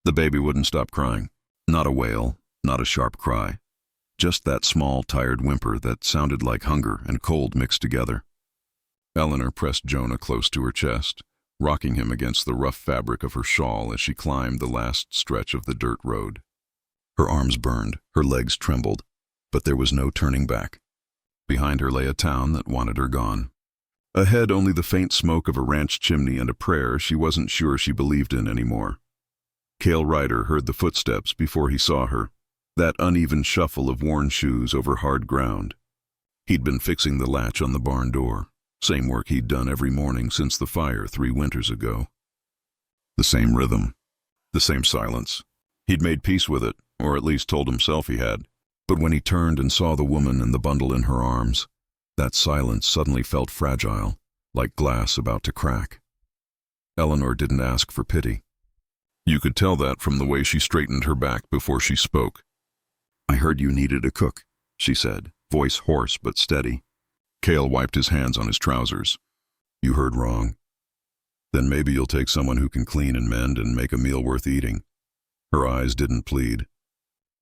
The baby wouldn't stop crying. Not a wail, not a sharp cry. Just that small, tired whimper that sounded like hunger and cold mixed together. Eleanor pressed Jonah close to her chest, rocking him against the rough fabric of her shawl as she climbed the last stretch of the dirt road. Her arms burned, her legs trembled, but there was no turning back. Behind her lay a town that wanted her gone. Ahead, only the faint smoke of a ranch chimney and a prayer she wasn't sure she believed in anymore. Cale Ryder heard the footsteps before he saw her, that uneven shuffle of worn shoes over hard ground. He'd been fixing the latch on the barn door, same work he'd done every morning since the fire 3 winters ago. The same rhythm, the same silence. He'd made peace with it, or at least told himself he had. But when he turned and saw the woman and the bundle in her arms, that silence suddenly felt fragile, like glass about to crack. Eleanor didn't ask for pity. You could tell that from the way she straightened her back before she spoke. "I heard you needed a cook," she said, voice hoarse but steady. Cale wiped his hands on his trousers. "You heard wrong. Then maybe you'll take someone who can clean and mend and make a meal worth eating." Her eyes didn't plead.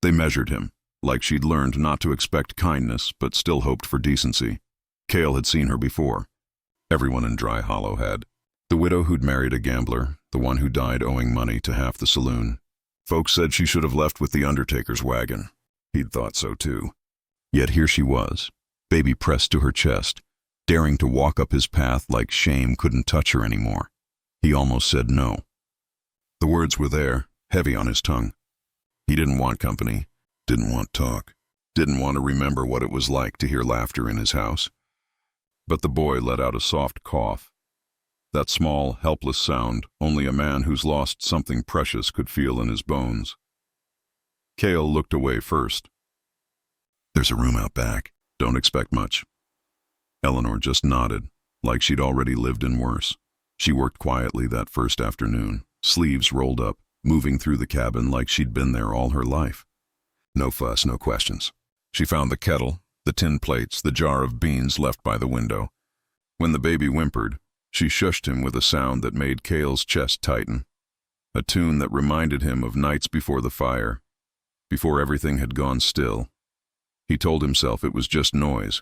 They measured him, like she'd learned not to expect kindness but still hoped for decency. Cale had seen her before. Everyone in Dry Hollow had. The widow who'd married a gambler, the one who died owing money to half the saloon. Folks said she should have left with the undertaker's wagon. He'd thought so too. Yet here she was, baby pressed to her chest, daring to walk up his path like shame couldn't touch her anymore. He almost said no. The words were there, heavy on his tongue. He didn't want company, didn't want talk, didn't want to remember what it was like to hear laughter in his house. But the boy let out a soft cough. That small, helpless sound only a man who's lost something precious could feel in his bones. Cale looked away first. "There's a room out back. Don't expect much." Eleanor just nodded, like she'd already lived in worse. She worked quietly that first afternoon, sleeves rolled up, moving through the cabin like she'd been there all her life. No fuss, no questions. She found the kettle, the tin plates, the jar of beans left by the window. When the baby whimpered, she shushed him with a sound that made Cale's chest tighten, a tune that reminded him of nights before the fire, before everything had gone still. He told himself it was just noise,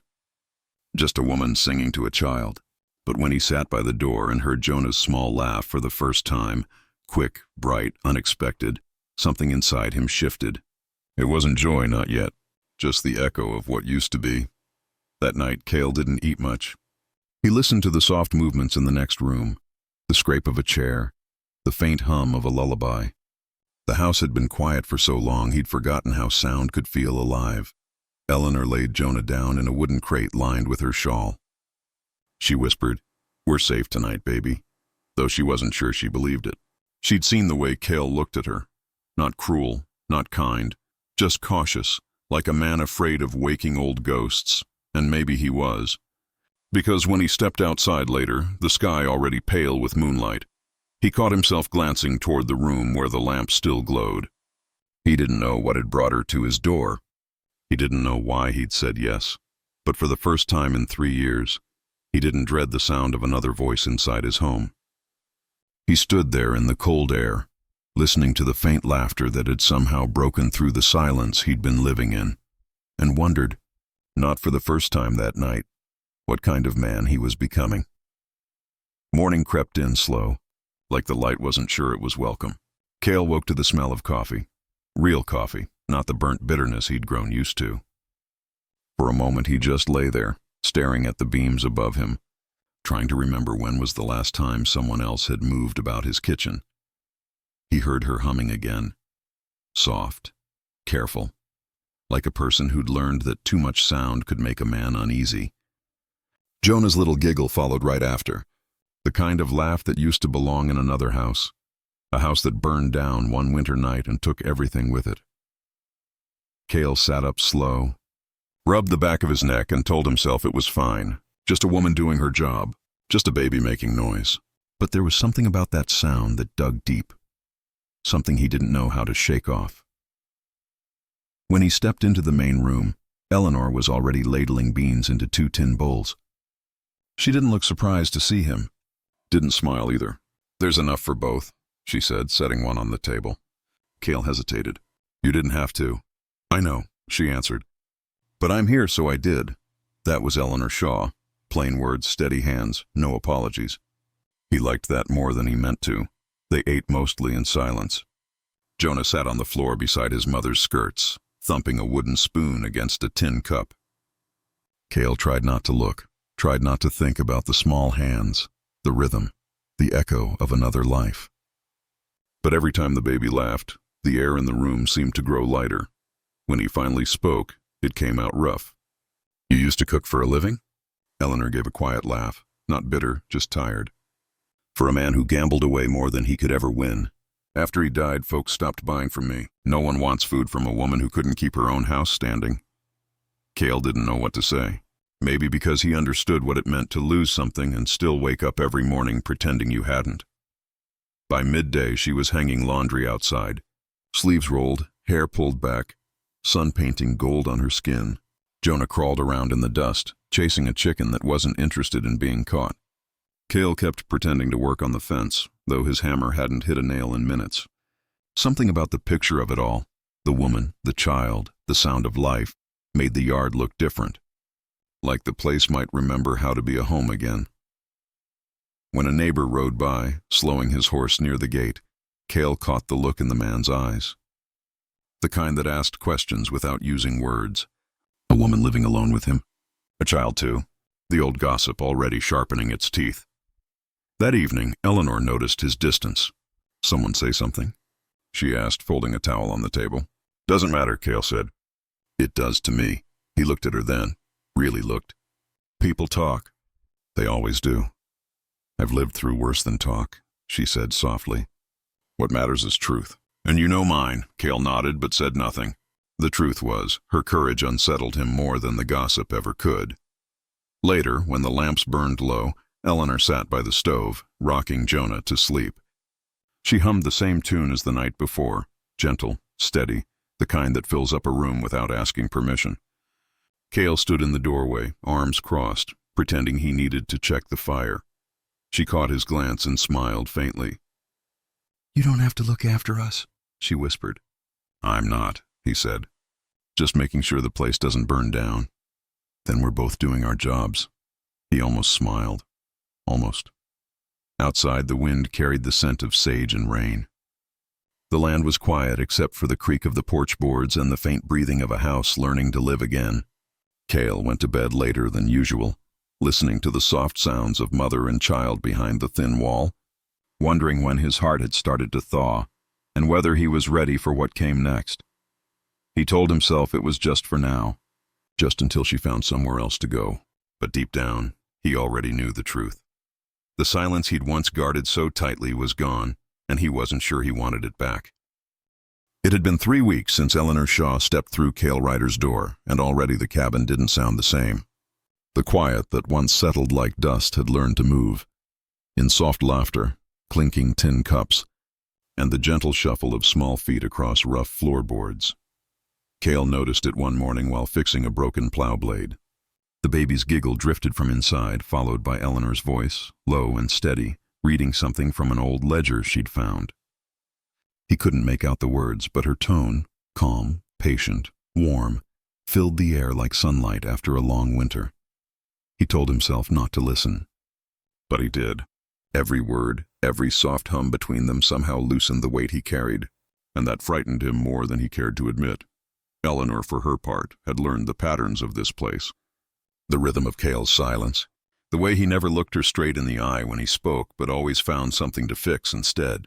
just a woman singing to a child. But when he sat by the door and heard Jonah's small laugh for the first time, quick, bright, unexpected, something inside him shifted. It wasn't joy, not yet, just the echo of what used to be. That night, Cale didn't eat much. He listened to the soft movements in the next room, the scrape of a chair, the faint hum of a lullaby. The house had been quiet for so long he'd forgotten how sound could feel alive. Eleanor laid Jonah down in a wooden crate lined with her shawl. She whispered, "We're safe tonight, baby," though she wasn't sure she believed it. She'd seen the way Cale looked at her. Not cruel, not kind, just cautious, like a man afraid of waking old ghosts, and maybe he was. Because when he stepped outside later, the sky already pale with moonlight, he caught himself glancing toward the room where the lamp still glowed. He didn't know what had brought her to his door. He didn't know why he'd said yes, but for the first time in 3 years, he didn't dread the sound of another voice inside his home. He stood there in the cold air, listening to the faint laughter that had somehow broken through the silence he'd been living in, and wondered, not for the first time that night, what kind of man he was becoming. Morning crept in slow, like the light wasn't sure it was welcome. Cale woke to the smell of coffee. Real coffee, not the burnt bitterness he'd grown used to. For a moment he just lay there, staring at the beams above him, trying to remember when was the last time someone else had moved about his kitchen. He heard her humming again, soft, careful, like a person who'd learned that too much sound could make a man uneasy. Jonah's little giggle followed right after, the kind of laugh that used to belong in another house, a house that burned down one winter night and took everything with it. Cale sat up slow, rubbed the back of his neck and told himself it was fine, just a woman doing her job, just a baby making noise. But there was something about that sound that dug deep, something he didn't know how to shake off. When he stepped into the main room, Eleanor was already ladling beans into 2 tin bowls. She didn't look surprised to see him. Didn't smile either. "There's enough for both," she said, setting one on the table. Cale hesitated. You didn't have to. I know, she answered. But I'm here, so I did. That was Eleanor Shaw. Plain words, steady hands, no apologies. He liked that more than he meant to. They ate mostly in silence. Jonah sat on the floor beside his mother's skirts, thumping a wooden spoon against a tin cup. Cale tried not to look, tried not to think about the small hands, the rhythm, the echo of another life. But every time the baby laughed, the air in the room seemed to grow lighter. When he finally spoke, it came out rough. You used to cook for a living? Eleanor gave a quiet laugh, not bitter, just tired. For a man who gambled away more than he could ever win. After he died, folks stopped buying from me. No one wants food from a woman who couldn't keep her own house standing. Cale didn't know what to say. Maybe because he understood what it meant to lose something and still wake up every morning pretending you hadn't. By midday, she was hanging laundry outside. Sleeves rolled, hair pulled back, sun painting gold on her skin. Jonah crawled around in the dust, chasing a chicken that wasn't interested in being caught. Cale kept pretending to work on the fence, though his hammer hadn't hit a nail in minutes. Something about the picture of it all, the woman, the child, the sound of life, made the yard look different. Like the place might remember how to be a home again. When a neighbor rode by, slowing his horse near the gate, Cale caught the look in the man's eyes. The kind that asked questions without using words. A woman living alone with him. A child, too. The old gossip already sharpening its teeth. That evening, Eleanor noticed his distance. Someone say something? She asked, folding a towel on the table. Doesn't matter, Cale said. It does to me. He looked at her then. Really looked. People talk. They always do. I've lived through worse than talk, she said softly. What matters is truth. And you know mine. Cale nodded but said nothing. The truth was, her courage unsettled him more than the gossip ever could. Later, when the lamps burned low, Eleanor sat by the stove, rocking Jonah to sleep. She hummed the same tune as the night before, gentle, steady, the kind that fills up a room without asking permission. Cale stood in the doorway, arms crossed, pretending he needed to check the fire. She caught his glance and smiled faintly. You don't have to look after us, she whispered. I'm not, he said. Just making sure the place doesn't burn down. Then we're both doing our jobs. He almost smiled. Almost. Outside, the wind carried the scent of sage and rain. The land was quiet except for the creak of the porch boards and the faint breathing of a house learning to live again. Cale went to bed later than usual, listening to the soft sounds of mother and child behind the thin wall, wondering when his heart had started to thaw and whether he was ready for what came next. He told himself it was just for now, just until she found somewhere else to go. But deep down, he already knew the truth. The silence he'd once guarded so tightly was gone, and he wasn't sure he wanted it back. It had been 3 weeks since Eleanor Shaw stepped through Cale Ryder's door, and already the cabin didn't sound the same. The quiet that once settled like dust had learned to move. In soft laughter, clinking tin cups, and the gentle shuffle of small feet across rough floorboards. Cale noticed it one morning while fixing a broken plow blade. The baby's giggle drifted from inside, followed by Eleanor's voice, low and steady, reading something from an old ledger she'd found. He couldn't make out the words, but her tone, calm, patient, warm, filled the air like sunlight after a long winter. He told himself not to listen. But he did. Every word, every soft hum between them somehow loosened the weight he carried, and that frightened him more than he cared to admit. Eleanor, for her part, had learned the patterns of this place. The rhythm of Cale's silence, the way he never looked her straight in the eye when he spoke but always found something to fix instead.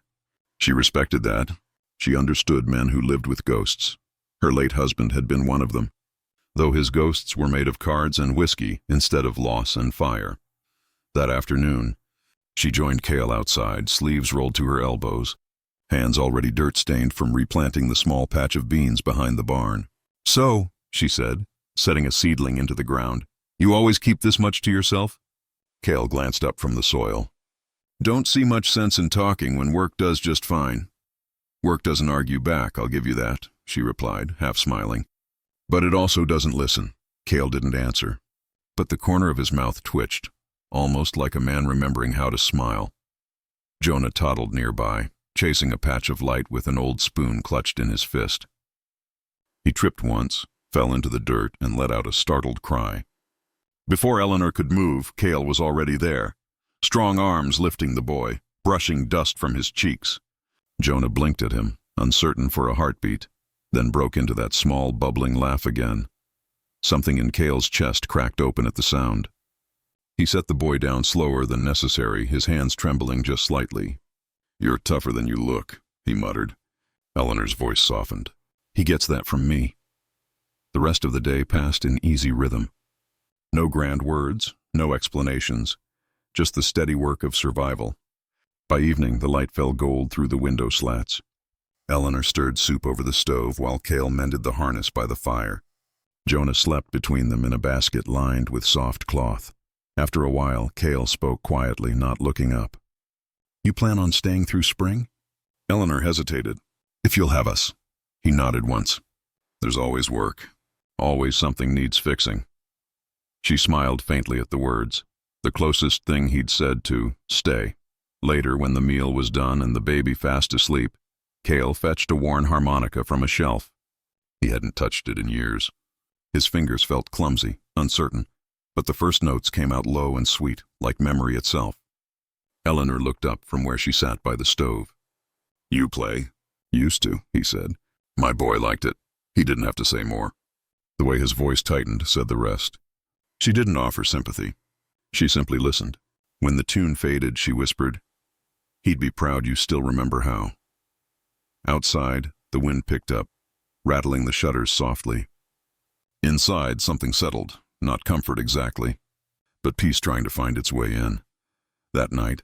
She respected that. She understood men who lived with ghosts. Her late husband had been one of them, though his ghosts were made of cards and whiskey instead of loss and fire. That afternoon, she joined Cale outside, sleeves rolled to her elbows, hands already dirt-stained from replanting the small patch of beans behind the barn. So, she said, setting a seedling into the ground, you always keep this much to yourself? Cale glanced up from the soil. Don't see much sense in talking when work does just fine. Work doesn't argue back, I'll give you that, she replied, half smiling. But it also doesn't listen. Cale didn't answer. But the corner of his mouth twitched, almost like a man remembering how to smile. Jonah toddled nearby, chasing a patch of light with an old spoon clutched in his fist. He tripped once, fell into the dirt, and let out a startled cry. Before Eleanor could move, Cale was already there, strong arms lifting the boy, brushing dust from his cheeks. Jonah blinked at him, uncertain for a heartbeat, then broke into that small, bubbling laugh again. Something in Cale's chest cracked open at the sound. He set the boy down slower than necessary, his hands trembling just slightly. "You're tougher than you look," he muttered. Eleanor's voice softened. "He gets that from me." The rest of the day passed in easy rhythm. No grand words, no explanations, just the steady work of survival. By evening, the light fell gold through the window slats. Eleanor stirred soup over the stove while Cale mended the harness by the fire. Jonah slept between them in a basket lined with soft cloth. After a while, Cale spoke quietly, not looking up. "You plan on staying through spring?" Eleanor hesitated. "If you'll have us." He nodded once. "There's always work. Always something needs fixing." She smiled faintly at the words, the closest thing he'd said to stay. Later, when the meal was done and the baby fast asleep, Cale fetched a worn harmonica from a shelf. He hadn't touched it in years. His fingers felt clumsy, uncertain, but the first notes came out low and sweet, like memory itself. Eleanor looked up from where she sat by the stove. "You play?" "Used to," he said. "My boy liked it. He didn't have to say more." The way his voice tightened said the rest. She didn't offer sympathy. She simply listened. When the tune faded, she whispered, "He'd be proud you still remember how." Outside, the wind picked up, rattling the shutters softly. Inside, something settled, not comfort exactly, but peace trying to find its way in. That night,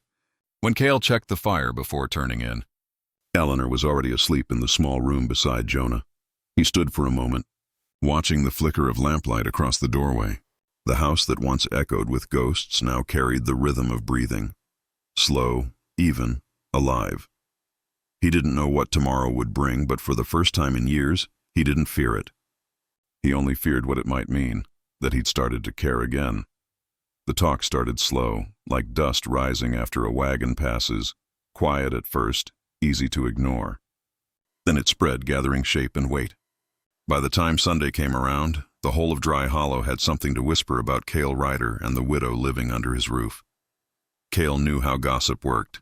when Cale checked the fire before turning in, Eleanor was already asleep in the small room beside Jonah. He stood for a moment, watching the flicker of lamplight across the doorway. The house that once echoed with ghosts now carried the rhythm of breathing. Slow, even, alive. He didn't know what tomorrow would bring, but for the first time in years, he didn't fear it. He only feared what it might mean, that he'd started to care again. The talk started slow, like dust rising after a wagon passes, quiet at first, easy to ignore. Then it spread, gathering shape and weight. By the time Sunday came around, the whole of Dry Hollow had something to whisper about Cale Ryder and the widow living under his roof. Cale knew how gossip worked.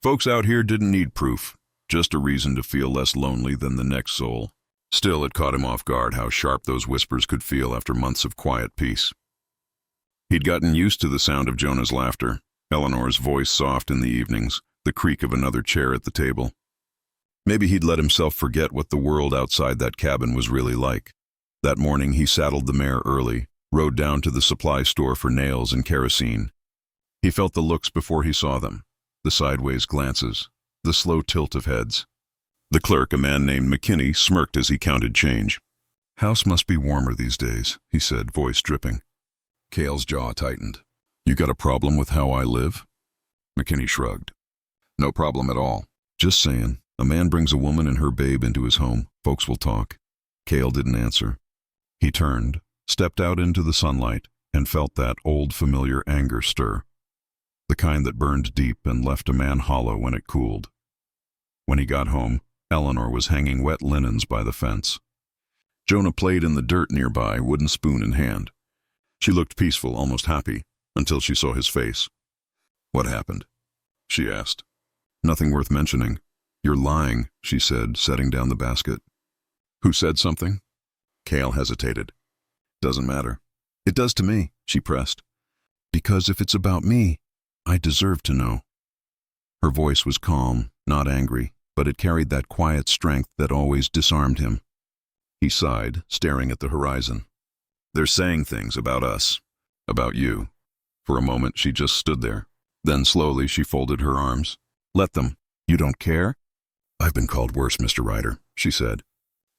Folks out here didn't need proof, just a reason to feel less lonely than the next soul. Still, it caught him off guard how sharp those whispers could feel after months of quiet peace. He'd gotten used to the sound of Jonah's laughter, Eleanor's voice soft in the evenings, the creak of another chair at the table. Maybe he'd let himself forget what the world outside that cabin was really like. That morning, he saddled the mare early, rode down to the supply store for nails and kerosene. He felt the looks before he saw them, the sideways glances, the slow tilt of heads. The clerk, a man named McKinney, smirked as he counted change. "House must be warmer these days," he said, voice dripping. Cale's jaw tightened. "You got a problem with how I live?" McKinney shrugged. "No problem at all. Just saying, a man brings a woman and her babe into his home, folks will talk." Cale didn't answer. He turned, stepped out into the sunlight, and felt that old familiar anger stir. The kind that burned deep and left a man hollow when it cooled. When he got home, Eleanor was hanging wet linens by the fence. Jonah played in the dirt nearby, wooden spoon in hand. She looked peaceful, almost happy, until she saw his face. "What happened?" she asked. "Nothing worth mentioning. You're lying," she said, setting down the basket. "Who said something?" Cale hesitated. "Doesn't matter." "It does to me," she pressed. "Because if it's about me, I deserve to know." Her voice was calm, not angry, but it carried that quiet strength that always disarmed him. He sighed, staring at the horizon. "They're saying things about us, about you." For a moment, she just stood there. Then slowly she folded her arms. "Let them. You don't care?" "I've been called worse, Mr. Ryder," she said.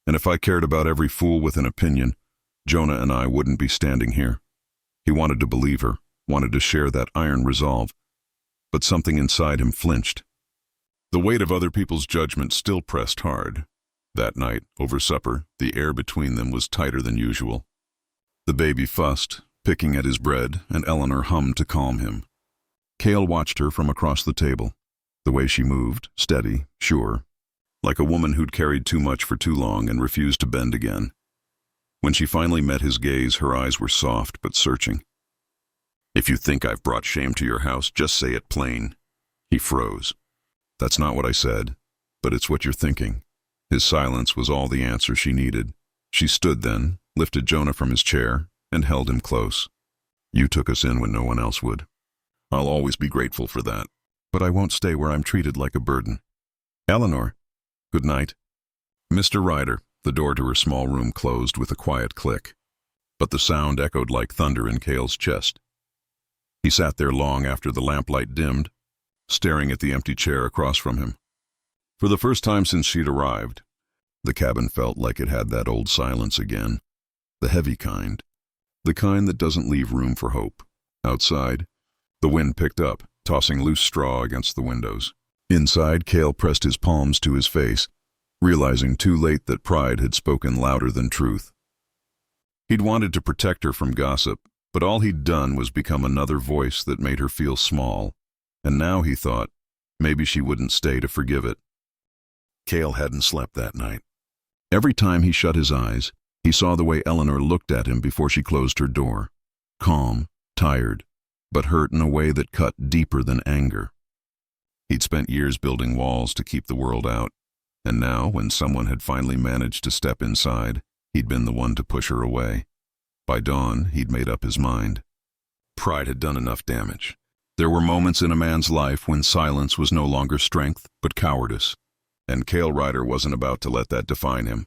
"And if I cared about every fool with an opinion, Jonah and I wouldn't be standing here." He wanted to believe her, wanted to share that iron resolve, but something inside him flinched. The weight of other people's judgment still pressed hard. That night, over supper, the air between them was tighter than usual. The baby fussed, picking at his bread, and Eleanor hummed to calm him. Cale watched her from across the table. The way she moved, steady, sure, like a woman who'd carried too much for too long and refused to bend again. When she finally met his gaze, her eyes were soft but searching. "If you think I've brought shame to your house, just say it plain." He froze. "That's not what I said, but it's what you're thinking." His silence was all the answer she needed. She stood then, lifted Jonah from his chair, and held him close. "You took us in when no one else would. I'll always be grateful for that, but I won't stay where I'm treated like a burden. Eleanor, good night." Mr. Ryder, the door to her small room closed with a quiet click, but the sound echoed like thunder in Cale's chest. He sat there long after the lamplight dimmed, staring at the empty chair across from him. For the first time since she'd arrived, the cabin felt like it had that old silence again, the heavy kind, the kind that doesn't leave room for hope. Outside, the wind picked up, tossing loose straw against the windows. Inside, Cale pressed his palms to his face, realizing too late that pride had spoken louder than truth. He'd wanted to protect her from gossip, but all he'd done was become another voice that made her feel small, and now he thought maybe she wouldn't stay to forgive it. Cale hadn't slept that night. Every time he shut his eyes, he saw the way Eleanor looked at him before she closed her door. Calm, tired, but hurt in a way that cut deeper than anger. He'd spent years building walls to keep the world out, and now, when someone had finally managed to step inside, he'd been the one to push her away. By dawn, he'd made up his mind. Pride had done enough damage. There were moments in a man's life when silence was no longer strength, but cowardice, and Cale Ryder wasn't about to let that define him.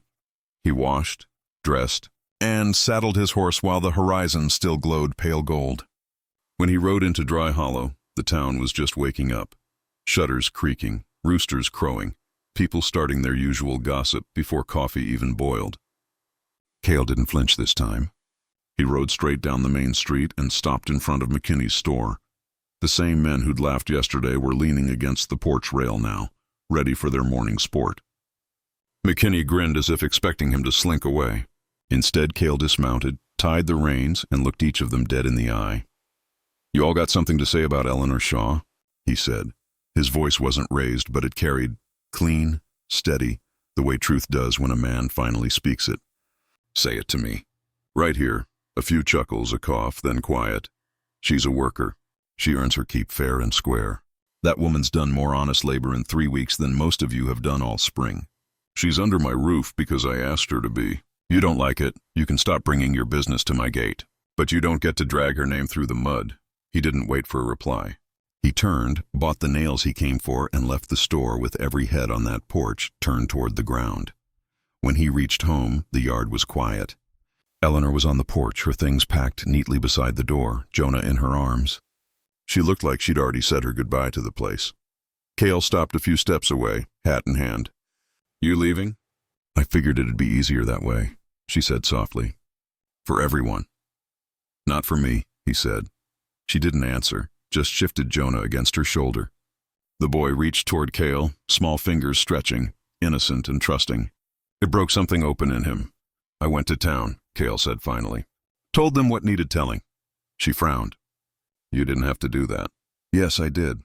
He washed, dressed, and saddled his horse while the horizon still glowed pale gold. When he rode into Dry Hollow, the town was just waking up. Shutters creaking, roosters crowing, people starting their usual gossip before coffee even boiled. Cale didn't flinch this time. He rode straight down the main street and stopped in front of McKinney's store. The same men who'd laughed yesterday were leaning against the porch rail now, ready for their morning sport. McKinney grinned as if expecting him to slink away. Instead, Cale dismounted, tied the reins, and looked each of them dead in the eye. "You all got something to say about Eleanor Shaw?" he said. His voice wasn't raised, but it carried, clean, steady, the way truth does when a man finally speaks it. "Say it to me. Right here." A few chuckles, a cough, then quiet. "She's a worker. She earns her keep fair and square. That woman's done more honest labor in 3 weeks than most of you have done all spring. She's under my roof because I asked her to be. You don't like it, you can stop bringing your business to my gate. But you don't get to drag her name through the mud." He didn't wait for a reply. He turned, bought the nails he came for, and left the store with every head on that porch turned toward the ground. When he reached home, the yard was quiet. Eleanor was on the porch, her things packed neatly beside the door, Jonah in her arms. She looked like she'd already said her goodbye to the place. Cale stopped a few steps away, hat in hand. "You leaving?" "I figured it'd be easier that way," she said softly. "For everyone." "Not for me," he said. She didn't answer, just shifted Jonah against her shoulder. The boy reached toward Cale, small fingers stretching, innocent and trusting. It broke something open in him. "I went to town," Cale said finally. "Told them what needed telling." She frowned. "You didn't have to do that." "Yes, I did.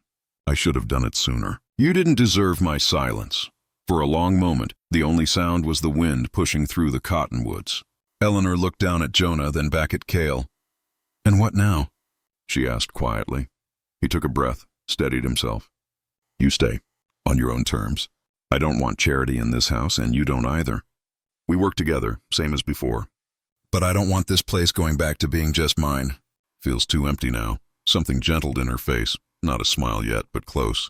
I should have done it sooner." "You didn't deserve my silence." For a long moment, the only sound was the wind pushing through the cottonwoods. Eleanor looked down at Jonah, then back at Cale. "And what now?" she asked quietly. He took a breath, steadied himself. "You stay, on your own terms. I don't want charity in this house, and you don't either. We work together, same as before. But I don't want this place going back to being just mine. Feels too empty now." Something gentled in her face, not a smile yet, but close.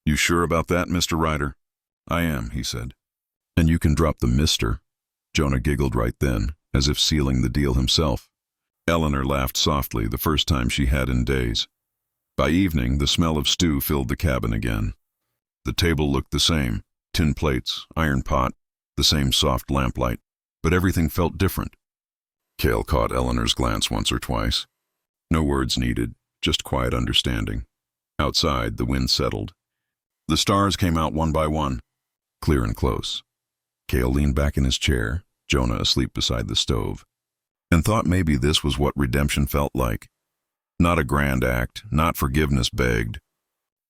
"You sure about that, Mr. Ryder?" "I am," he said. "And you can drop the mister." Jonah giggled right then, as if sealing the deal himself. Eleanor laughed softly, the first time she had in days. By evening, the smell of stew filled the cabin again. The table looked the same, tin plates, iron pot, the same soft lamplight, but everything felt different. Cale caught Eleanor's glance once or twice. No words needed, just quiet understanding. Outside, the wind settled. The stars came out one by one, clear and close. Cale leaned back in his chair, Jonah asleep beside the stove, and thought maybe this was what redemption felt like. Not a grand act, not forgiveness begged,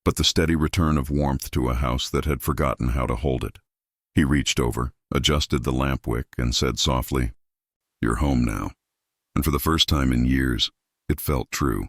but the steady return of warmth to a house that had forgotten how to hold it. He reached over, adjusted the lamp wick, and said softly, "You're home now." And for the first time in years, it felt true.